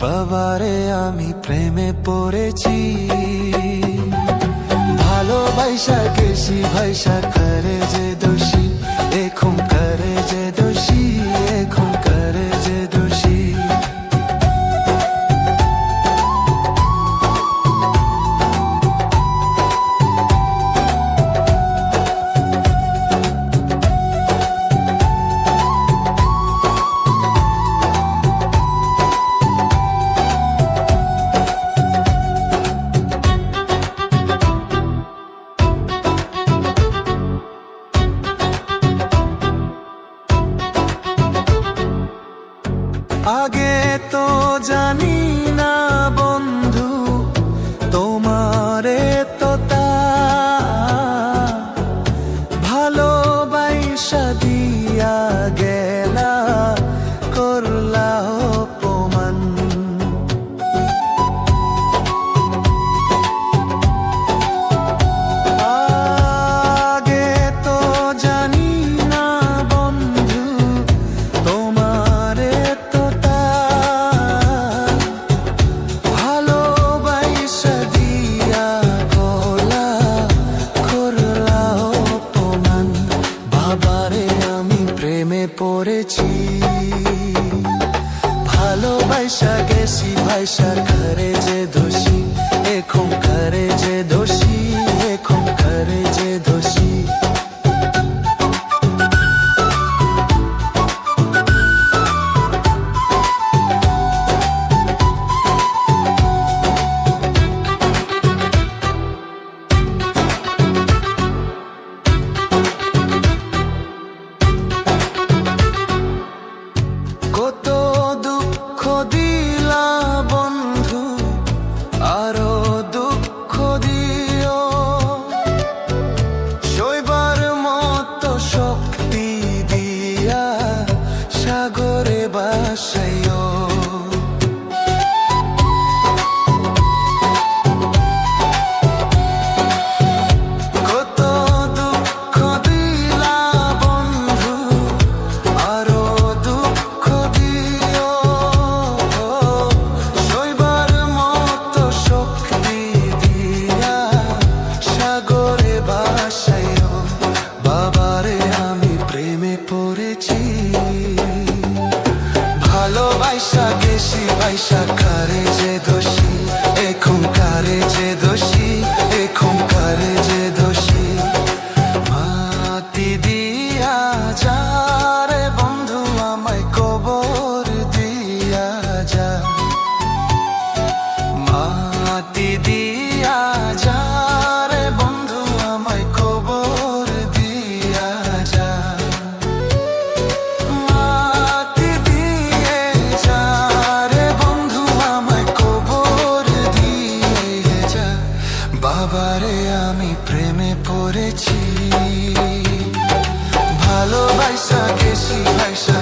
বাবারে আমি প্রেমে পড়েছি, ভালোবাসা গেছি ভাইসা করে যে দোষী, এখন করে যে দোষী, এখন করে যে দোষী। আগে তো জানি না বন্ধু তোমারে তো তা ভালোবাসা দিয়া গেলা করলা অপমান। আগে তো জানি না বন্ধু তোমারে পড়েছি, ভালোবাসা গেছি ভাইসা করে যে দোষী, এখন করে যে দোষী, এখন করে যে দোষী। কত দুঃখ দিলা বন্ধু, আরো দুঃখ দিও, সইবার মতো শক্তি দিয়া সাগরে বাসাইও। কত দুঃখ দিলা বন্ধু, আরো দুঃখ দিও, সইবার মতো শক্তি দিয়া সাগরে বাসাইও। বাবারে আমি প্রেমে পড়েছি, ভালোবাসা গেছি ভাইসা করে যে দোষী, এখন করে যে দোষী, এখন করে যে দোষী। মাটি দিয়া যা রে বন্ধু আমায় কবর দিয়া যা, মাটি দিয়া যা রে বন্ধু আমায় কবর দিয়া যা। মাটি দিয়ে যা রে বন্ধু আমায় কবর দিয়ে যা। বাবারে আমি প্রেমে পড়েছি, ভালোবাসা গেছি ভাইসা